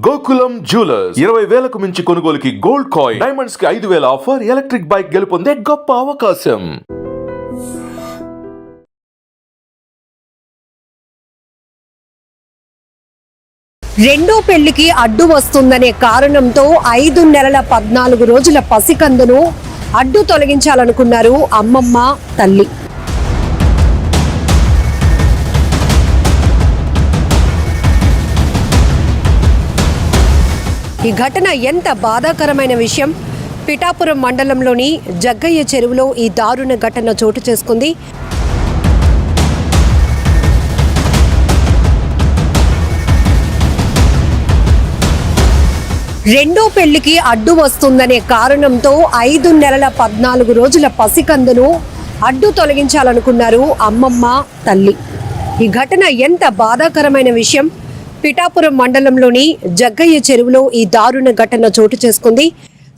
Gokulam jewellers 20,000కు మించి కొనుగోలుకి gold coin, diamonds కి 5,000 ఆఫర్, ఎలక్ట్రిక్ బైక్ గెలుపొందే గొప్ప అవకాశం. రెండో పెళ్లికి అడ్డు వస్తుందనే కారణంతో 5 నెలల 14 రోజుల పసికందును అడ్డు తొలగించాలనుకున్నారు అమ్మమ్మ తల్లి. ఈ ఘటన ఎంత బాధాకరమైన విషయం. పిఠాపురం మండలంలోని జగ్గయ్య చెరువులో ఈ దారుణ ఘటన చోటు చేసుకుంది. రెండో పెళ్లికి అడ్డు వస్తుందనే కారణంతో 5 నెలల 14 రోజుల పసికందును అడ్డు తొలగించాలనుకున్నారు అమ్మమ్మ తల్లి. ఈ ఘటన ఎంత బాధాకరమైన విషయం. పిఠాపురం మండలంలోని జగ్గయ్య చెరువులో ఈ దారుణ ఘటన చోటు చేసుకుంది.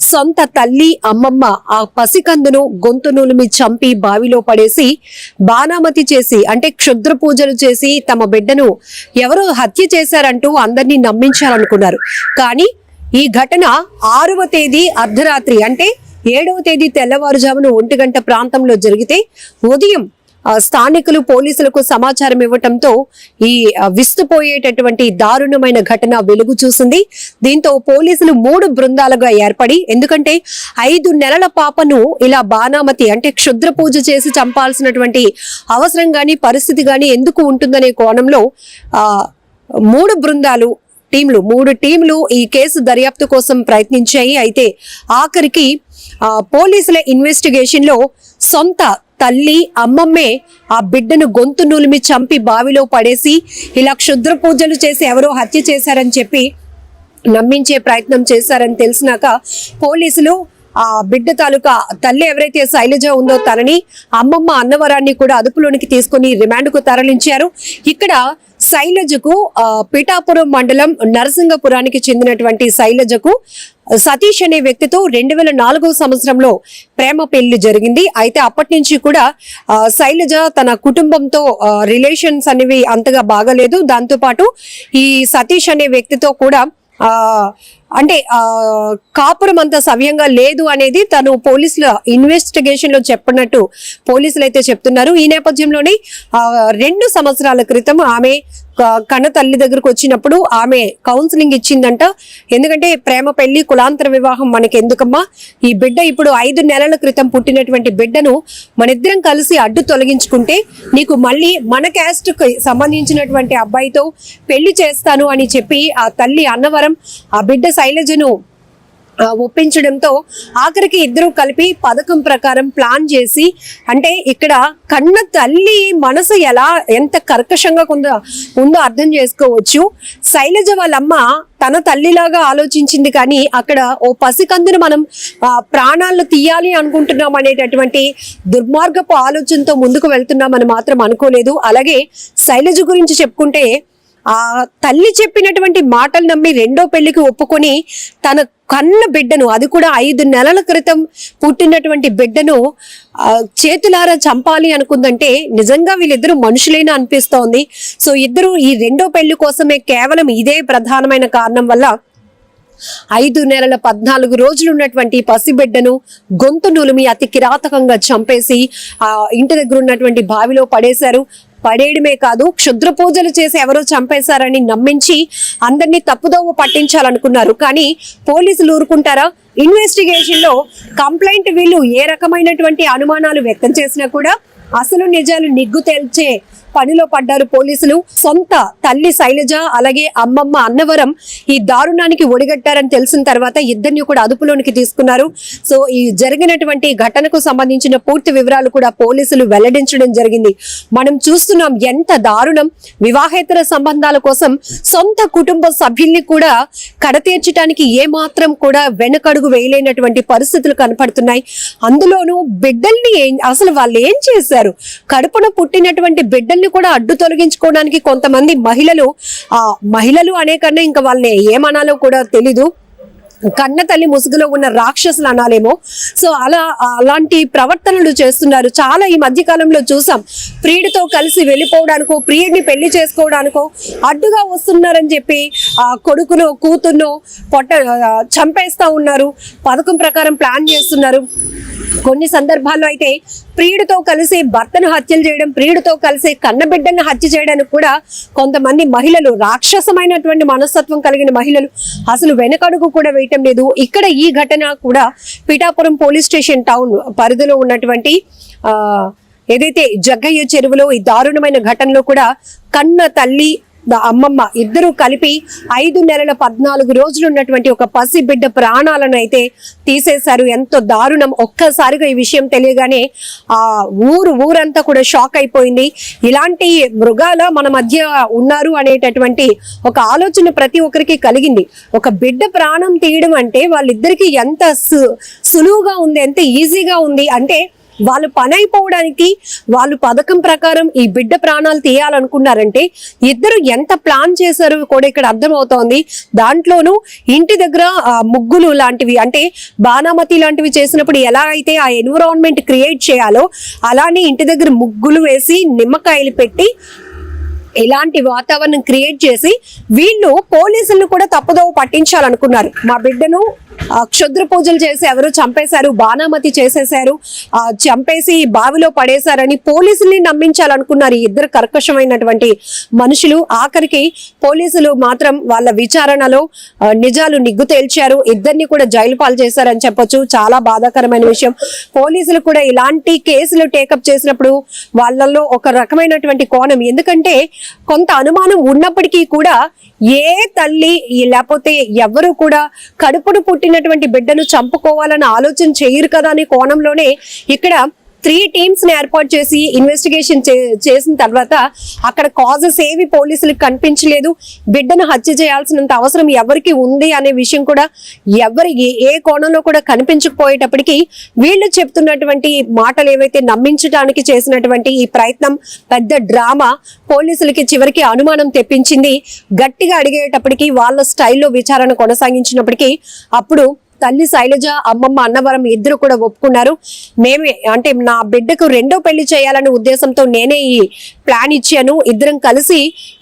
సొంత తల్లి అమ్మమ్మ ఆ పసికందును గొంతు నులిమి చంపి బావిలో పడేసి బాణామతి చేసి, అంటే క్షుద్ర పూజలు చేసి తమ బిడ్డను ఎవరో హత్య చేశారంటూ అందరినీ నమ్మించాలనుకున్నారు. కానీ ఈ ఘటన 6వ తేదీ అర్ధరాత్రి, అంటే 7వ తేదీ తెల్లవారుజామున 1 గంట ప్రాంతంలో జరిగితే ఉదయం స్థానికులు పోలీసులకు సమాచారం ఇవ్వటంతో ఈ విస్తుపోయేటటువంటి దారుణమైన ఘటన వెలుగు చూసింది. దీంతో పోలీసులు 3 బృందాలుగా ఏర్పడి, ఎందుకంటే 5 నెలల పాపను ఇలా బాణామతి అంటే క్షుద్ర పూజ చేసి చంపాల్సినటువంటి అవసరం గాని పరిస్థితి గాని ఎందుకు ఉంటుందనే కోణంలో 3 బృందాలు మూడు టీంలు ఈ కేసు దర్యాప్తు కోసం ప్రయత్నించాయి. అయితే ఆఖరికి పోలీసుల ఇన్వెస్టిగేషన్ లో సొంత తల్లి అమ్మమ్మే ఆ బిడ్డను గొంతు నులిమి చంపి బావిలో పడేసి ఇలా క్షుద్ర పూజలు చేసి ఎవరో హత్య చేశారని చెప్పి నమ్మించే ప్రయత్నం చేశారని తెలిసినాక పోలీసులు ఆ బిడ్డ తాలూకా తల్లి ఎవరైతే శైలజ ఉందో తనని, అమ్మమ్మ అన్నవరాన్ని కూడా అదుపులోనికి తీసుకుని రిమాండ్ కు తరలించారు. ఇక్కడ శైలజకు పిఠాపురం మండలం నరసింగపురానికి చెందినటువంటి శైలజకు సతీష్ అనే వ్యక్తితో 2004వ సంవత్సరంలో ప్రేమ పెళ్లి జరిగింది. అయితే అప్పటి నుంచి కూడా శైలజ తన కుటుంబంతో రిలేషన్స్ అనేవి అంతగా బాగలేదు. దాంతో పాటు ఈ సతీష్ అనే వ్యక్తితో కూడా అంటే కాపురం అంత సవ్యంగా లేదు అనేది తను పోలీసుల ఇన్వెస్టిగేషన్ లో చెప్పినట్టు పోలీసులు అయితే చెప్తున్నారు. ఈ నేపథ్యంలోనే 2 సంవత్సరాల క్రితం ఆమె కన్న తల్లి దగ్గరకు వచ్చినప్పుడు ఆమె కౌన్సిలింగ్ ఇచ్చిందంట. ఎందుకంటే ప్రేమ పెళ్లి కులాంతర వివాహం మనకి ఎందుకమ్మా, ఈ బిడ్డ ఇప్పుడు 5 నెలల క్రితం పుట్టినటువంటి బిడ్డను మనిద్దరం కలిసి అడ్డు తొలగించుకుంటే నీకు మళ్ళీ మన క్యాస్ట్ కి సంబంధించినటువంటి అబ్బాయితో పెళ్లి చేస్తాను అని చెప్పి ఆ తల్లి అన్నవరం ఆ బిడ్డ శైలజను ఒప్పించడంతో ఆఖరికి ఇద్దరు కలిపి పథకం ప్రకారం ప్లాన్ చేసి, అంటే ఇక్కడ కన్న తల్లి మనసు ఎంత కర్కశంగా ఉందో అర్థం చేసుకోవచ్చు. శైలజ వాళ్ళమ్మ తన తల్లిలాగా ఆలోచించింది, కానీ అక్కడ ఓ పసికందును మనం ప్రాణాలను తీయాలి అనుకుంటున్నాం అనేటటువంటి దుర్మార్గపు ఆలోచనతో ముందుకు వెళ్తున్నామని మాత్రం అనుకోలేదు. అలాగే శైలజ గురించి చెప్పుకుంటే ఆ తల్లి చెప్పినటువంటి మాటలు నమ్మి రెండో పెళ్లికి ఒప్పుకొని తన కన్న బిడ్డను, అది కూడా 5 నెలల క్రితం పుట్టినటువంటి బిడ్డను చేతులారా చంపాలి అనుకుందంటే నిజంగా వీళ్ళిద్దరూ మనుషులైనా అనిపిస్తోంది. సో ఇద్దరు ఈ రెండో పెళ్లి కోసమే కేవలం ఇదే ప్రధానమైన కారణం వల్ల 5 నెలల 14 రోజులు ఉన్నటువంటి పసిబిడ్డను గొంతు నులిమి అతి కిరాతకంగా చంపేసి ఆ ఇంటి దగ్గర ఉన్నటువంటి బావిలో పడేశారు. పడేయడమే కాదు, క్షుద్ర పూజలు చేసి ఎవరో చంపేశారని నమ్మించి అందరినీ తప్పుదోవ పట్టించాలనుకున్నారు. కానీ పోలీసులు ఊరుకుంటారా? ఇన్వెస్టిగేషన్ లో కంప్లైంట్ వీళ్ళు ఏ రకమైనటువంటి అనుమానాలు వ్యక్తం చేసినా కూడా అసలు నిజాలు నిగ్గు తేల్చే పనిలో పడ్డారు పోలీసులు. సొంత తల్లి శైలజ అలాగే అమ్మమ్మ అన్నవరం ఈ దారుణానికి ఒడిగట్టారని తెలిసిన తర్వాత ఇద్దరిని కూడా అదుపులోనికి తీసుకున్నారు. సో ఈ జరిగినటువంటి ఘటనకు సంబంధించిన పూర్తి వివరాలు కూడా పోలీసులు వెల్లడించడం జరిగింది. మనం చూస్తున్నాం ఎంత దారుణం. వివాహేతర సంబంధాల కోసం సొంత కుటుంబ సభ్యుల్ని కూడా కడతీర్చడానికి ఏమాత్రం కూడా వెనకడుగు వేయలేనటువంటి పరిస్థితులు కనపడుతున్నాయి. అందులోనూ బిడ్డల్ని అసలు వాళ్ళు ఏం చేశారు? కడుపున పుట్టినటువంటి బిడ్డల్ని కూడా అడ్డు తొలగించుకోవడానికి కొంతమంది మహిళలు అనే కన్నా ఇంకా వాళ్ళని ఏమనాలో కూడా తెలీదు. కన్న తల్లి ముసుగులో ఉన్న రాక్షసులు అనాలేమో. సో అలాంటి ప్రవర్తనలు చేస్తున్నారు. చాలా ఈ మధ్య కాలంలో చూసాం. ప్రియుడితో కలిసి వెళ్ళిపోవడానికో, ప్రియుడిని పెళ్లి చేసుకోవడానికో అడ్డుగా వస్తున్నారని చెప్పి కొడుకునో కూతుర్నో చంపేస్తా ఉన్నారు. పథకం ప్రకారం ప్లాన్ చేస్తున్నారు. కొన్ని సందర్భాల్లో అయితే ప్రియుడితో కలిసి భర్తను హత్యలు చేయడం, ప్రియుడితో కలిసి కన్నబిడ్డను హత్య చేయడానికి కూడా కొంతమంది మహిళలు, రాక్షసమైనటువంటి మనస్తత్వం కలిగిన మహిళలు అసలు వెనకడుగు కూడా వేయటం లేదు. ఇక్కడ ఈ ఘటన కూడా పిఠాపురం పోలీస్ స్టేషన్ టౌన్ పరిధిలో ఉన్నటువంటి ఏదైతే జగ్గయ్య చెరువులో ఈ దారుణమైన ఘటనలో కూడా కన్న తల్లి అమ్మమ్మ ఇద్దరు కలిపి 5 నెలల 14 రోజులు ఉన్నటువంటి ఒక పసి బిడ్డ ప్రాణాలను అయితే తీసేశారు. ఎంతో దారుణం. ఒక్కసారిగా ఈ విషయం తెలియగానే ఊరంతా కూడా షాక్ అయిపోయింది. ఇలాంటి మృగాల మన మధ్య ఉన్నారు అనేటటువంటి ఒక ఆలోచన ప్రతి ఒక్కరికి కలిగింది. ఒక బిడ్డ ప్రాణం తీయడం అంటే వాళ్ళిద్దరికి ఎంత సులువుగా ఉంది, ఎంత ఈజీగా ఉంది అంటే వాళ్ళు పని అయిపోవడానికి వాళ్ళు పథకం ప్రకారం ఈ బిడ్డ ప్రాణాలు తీయాలనుకున్నారంటే ఇద్దరు ఎంత ప్లాన్ చేశారు కూడా ఇక్కడ అర్థమవుతోంది. దాంట్లోనూ ఇంటి దగ్గర ముగ్గులు లాంటివి అంటే బాణామతి లాంటివి చేసినప్పుడు ఎలా అయితే ఆ ఎన్విరాన్మెంట్ క్రియేట్ చేయాలో అలానే ఇంటి దగ్గర ముగ్గులు వేసి నిమ్మకాయలు పెట్టి ఇలాంటి వాతావరణం క్రియేట్ చేసి వీళ్ళు పోలీసులను కూడా తప్పుదోవ పట్టించాలనుకున్నారు. మా బిడ్డను క్షుద్ర పూజలు చేసి ఎవరు చంపేశారు, బాణామతి చేసేశారు, చంపేసి బావిలో పడేశారని పోలీసుల్ని నమ్మించాలనుకున్నారు ఈ ఇద్దరు కర్కశమైనటువంటి మనుషులు. ఆఖరికి పోలీసులు మాత్రం వాళ్ళ విచారణలో నిజాలు నిగ్గు తేల్చారు. ఇద్దరిని కూడా జైలు పాలు చేశారని చెప్పొచ్చు. చాలా బాధాకరమైన విషయం. పోలీసులు కూడా ఇలాంటి కేసులు టేకప్ చేసినప్పుడు వాళ్ళల్లో ఒక రకమైనటువంటి కోణం, ఎందుకంటే కొంత అనుమానం ఉన్నప్పటికీ కూడా ఏ తల్లి లేకపోతే ఎవరు కూడా కడుపును పుట్టినటువంటి బిడ్డను చంపుకోవాలని ఆలోచన చేయరు కదా అనే కోణంలోనే ఇక్కడ 3 టీమ్స్ ని ఏర్పాటు చేసి ఇన్వెస్టిగేషన్ చేసిన తర్వాత అక్కడ కాజెస్ ఏవి పోలీసులకు కనిపించలేదు. బిడ్డను హత్య చేయాల్సినంత అవసరం ఎవరికి ఉంది అనే విషయం కూడా ఏ కోణంలో కూడా కనిపించకపోయేటప్పటికీ వీళ్ళు చెప్తున్నటువంటి మాటలు ఏవైతే నమ్మించడానికి చేసినటువంటి ఈ ప్రయత్నం పెద్ద డ్రామా పోలీసులకి చివరికి అనుమానం తెప్పించింది. గట్టిగా అడిగేటప్పటికీ వాళ్ళ స్టైల్లో విచారణ కొనసాగించినప్పటికీ అప్పుడు తల్లి శైలజ, అమ్మమ్మ అన్నవరం ఇద్దరు కూడా ఒప్పుకున్నారు. మేమే అంటే నా బిడ్డకు 2వ పెళ్లి చేయాలనే ఉద్దేశంతో నేనే ఈ ప్లాన్ ఇచ్చాను, ఇద్దరం కలిసి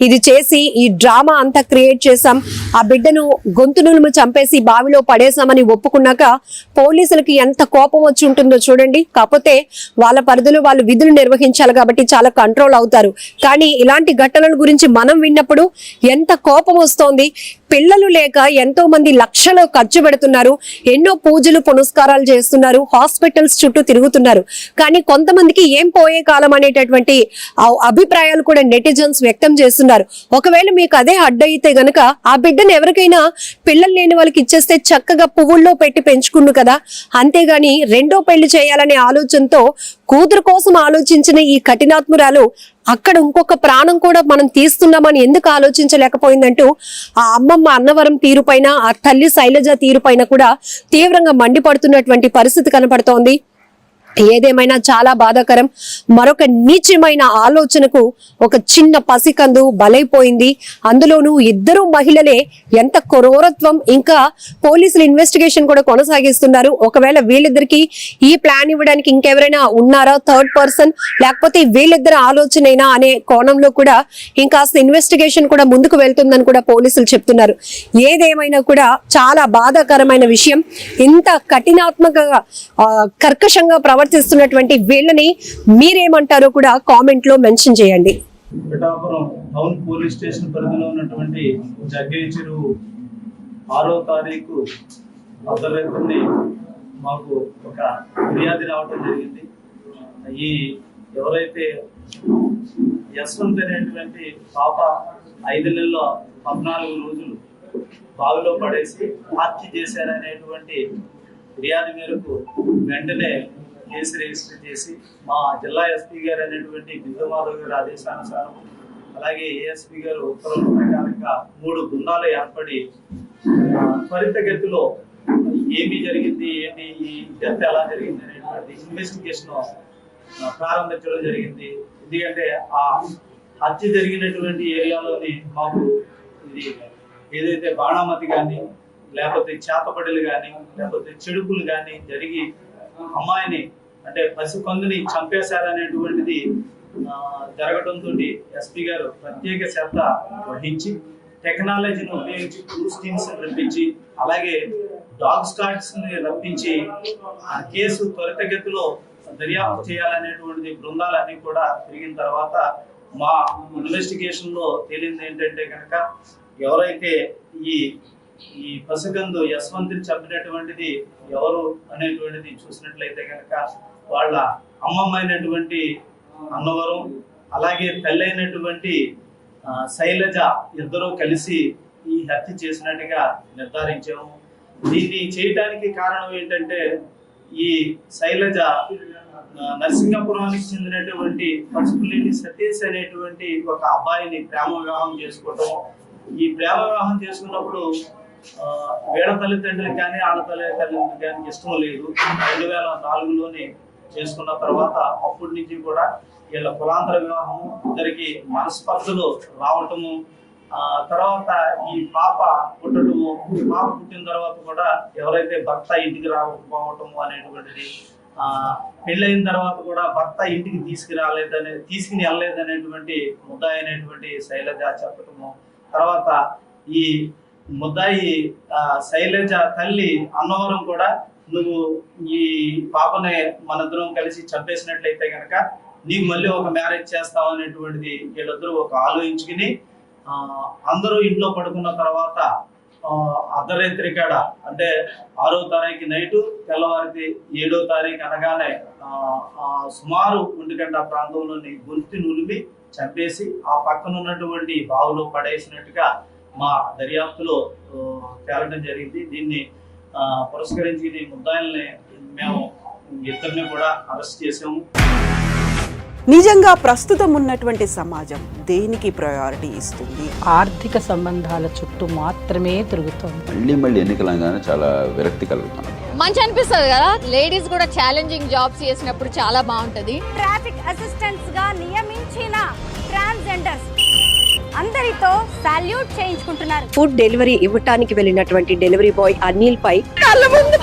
ఇది చేసి ఈ డ్రామా అంతా క్రియేట్ చేశాం, ఆ బిడ్డను గొంతు నులుము చంపేసి బావిలో పడేసామని ఒప్పుకున్నాక పోలీసులకి ఎంత కోపం వచ్చి ఉంటుందో చూడండి. కాకపోతే వాళ్ళ పరిధిలో వాళ్ళు విధులు నిర్వహించాలి కాబట్టి చాలా కంట్రోల్ అవుతారు. కానీ ఇలాంటి ఘటనల గురించి మనం విన్నప్పుడు ఎంత కోపం వస్తోంది. పిల్లలు లేక ఎంతో మంది లక్షలు ఖర్చు పెడుతున్నారు, ఎన్నో పూజలు పునస్కారాలు చేస్తున్నారు, హాస్పిటల్స్ చుట్టూ తిరుగుతున్నారు. కానీ కొంతమందికి ఏం పోయే కాలం అనేటటువంటి అభిప్రాయాలు కూడా నెటిజన్స్ వ్యక్తం చేస్తున్నారు. ఒకవేళ మీకు అదే అడ్డయితే గనక ఆ బిడ్డను ఎవరికైనా పిల్లలు లేని వాళ్ళకి ఇచ్చేస్తే చక్కగా పువ్వుల్లో పెట్టి పెంచుకుండు కదా. అంతేగాని 2వ పెళ్లి చేయాలనే ఆలోచనతో కూతురు కోసం ఆలోచించిన ఈ కఠినాత్మురాలు అక్కడ ఇంకొక ప్రాణం కూడా మనం తీస్తున్నామని ఎందుకు ఆలోచించలేకపోయిందంటూ ఆ అమ్మమ్మ అన్నవరం తీరు పైన, ఆ తల్లి శైలజ తీరు పైన కూడా తీవ్రంగా మండిపడుతున్నటువంటి పరిస్థితి కనపడుతోంది. ఏదేమైనా చాలా బాధాకరం. మరొక నీచమైన ఆలోచనకు ఒక చిన్న పసికందు బలైపోయింది. అందులోనూ ఇద్దరు మహిళలే. ఎంత క్రూరత్వం. ఇంకా పోలీసులు ఇన్వెస్టిగేషన్ కూడా కొనసాగిస్తున్నారు. ఒకవేళ వీళ్ళిద్దరికి ఈ ప్లాన్ ఇవ్వడానికి ఇంకెవరైనా ఉన్నారా, థర్డ్ పర్సన్, లేకపోతే వీళ్ళిద్దరు ఆలోచనైనా అనే కోణంలో కూడా ఇంకాస్త ఇన్వెస్టిగేషన్ కూడా ముందుకు వెళ్తుందని కూడా పోలీసులు చెప్తున్నారు. ఏదేమైనా కూడా చాలా బాధాకరమైన విషయం. ఇంత కఠినాత్మకంగా కర్కశంగా ప్రవర్తిస్తున్నటువంటి వీళ్ళని మీరేమంటారో కూడా కామెంట్ లో మెన్షన్ చేయండి. పిఠాపురం టౌన్ పోలీస్ స్టేషన్ పరిధిలో ఉన్నటువంటి జగ్గయ్య చెరువు 6వ తారీఖు అర్ధరాత్రి మాకు ఒక ఫిర్యాదు రావడం జరిగింది. ఈ ఎవరైతే యశ్వంత్ అనేటువంటి పాప 5 నెలల 14 రోజులు బావిలో పడేసి హత్య చేశారనేటువంటి ఫిర్యాదు మేరకు వెంటనే కేసు రిజిస్టర్ చేసి మా జిల్లా ఎస్పీ గారు అనేటువంటి బిందుమాధవ్ గారి ఆదేశానుసారం, అలాగే ఏఎస్పీ గారు ఉత్తర్వుల ప్రకారంగా 3 బృందాలు ఏర్పడి త్వరితగతిలో ఏమి జరిగింది, ఏంటి ఈ డెత్ ఎలా జరిగింది అనేటువంటి ఇన్వెస్టిగేషన్ ప్రారంభించడం జరిగింది. ఎందుకంటే ఆ హత్య జరిగినటువంటి ఏరియాలోని మాకు ఇది ఏదైతే బాణామతి కానీ లేకపోతే చేతబడులు కానీ లేకపోతే చెడుపులు కానీ జరిగి అమ్మాయిని అంటే పసికందుని చంపేశారనేటువంటిది జరగడంతో ఎస్పీ గారు ప్రత్యేక శ్రద్ధ వహించి టెక్నాలజీని ఉపయోగించి క్రూస్ టీమ్స్ రప్పించి అలాగే డాగ్ స్క్వాడ్స్ ని రప్పించి ఆ కేసు త్వరితగతిలో దర్యాప్తు చేయాలనేటువంటిది బృందాలన్నీ కూడా తిరిగిన తర్వాత మా ఇన్వెస్టిగేషన్ లో తేలింది ఏంటంటే కనుక ఎవరైతే ఈ పసికందు యశ్వంతిని చంపినటువంటిది ఎవరు అనేటువంటిది చూసినట్లయితే కనుక వాళ్ళ అమ్మమ్మ అయినటువంటి అన్నవరం అలాగే తల్లి అయినటువంటి శైలజ ఇద్దరూ కలిసి ఈ హత్య చేసినట్టుగా నిర్ధారించాము. దీన్ని చేయడానికి కారణం ఏంటంటే ఈ శైలజ నరసింగపురానికి చెందినటువంటి పసుపులేని సతీష్ అనేటువంటి ఒక అబ్బాయిని ప్రేమ వివాహం చేసుకోవటం. ఈ ప్రేమ వివాహం చేసుకున్నప్పుడు వీళ్ళ తల్లిదండ్రులకు కానీ ఆడ తల్లిదండ్రులకు కానీ ఇష్టం లేదు. 2004లోనే చేసుకున్న తర్వాత అప్పటి నుంచి కూడా వీళ్ళ కులాంతర వివాహము, ఇద్దరికి మనస్పర్ధలు రావటము, తర్వాత ఈ పాప పుట్టడము, పాప పుట్టిన తర్వాత కూడా ఎవరైతే భర్త ఇంటికి రాకపోవటము అనేటువంటిది, పెళ్ళైన తర్వాత కూడా భర్త ఇంటికి తీసుకుని వెళ్ళలేదనేటువంటి ముద్దాయి అయినటువంటి శైలజ చెప్పటము, తర్వాత ఈ ముద్దాయి శైలజ తల్లి అన్నవరం కూడా నువ్వు ఈ పాపని మనిద్దరం కలిసి చంపేసినట్లయితే కనుక నీకు మళ్ళీ ఒక మ్యారేజ్ చేస్తావు అనేటువంటిది వీళ్ళిద్దరూ ఒక ఆలోచించుకుని అందరూ ఇంట్లో పడుకున్న తర్వాత అర్ధరాత్రి కాడ అంటే 6వ తారీఖు నైటు తెల్లవారికి 7వ తారీఖు అనగానే సుమారు 1 గంట ప్రాంతంలోని గొంతు నులిమి చంపేసి ఆ పక్కన ఉన్నటువంటి బావులో పడేసినట్టుగా మా దర్యాప్తులో తేలడం జరిగింది. దీన్ని పురస్కరించి ఈ ముద్దాయిల్ని మేము ఇద్దరిని కూడా అరెస్ట్ చేసాము. నిజంగా ప్రస్తుతం ఉన్నటువంటి సమాజం దేనికి ప్రయారిటీ ఇస్తుంది? ఆర్థిక సంబంధాల చుట్టూ మాత్రమే తిరుగుతుంది. మళ్ళీ ఎన్నికలంగానే చాలా విరక్తి కలుగుతాను. మంచి అనిపిస్తుంది కదా, లేడీస్ కూడా ఛాలెంజింగ్ జాబ్స్ చేసినప్పుడు చాలా బాగుంటది. ట్రాఫిక్ అసిస్టెంట్స్ గా నియమించిన ట్రాన్స్జెండర్స్ అందరితో సాల్యూట్ చేయించుకుంటున్నారు. ఫుడ్ డెలివరీ ఇవ్వటానికి వెళ్ళినటువంటి డెలివరీ బాయ్ అనిల్ పై కళ్ళ ముందు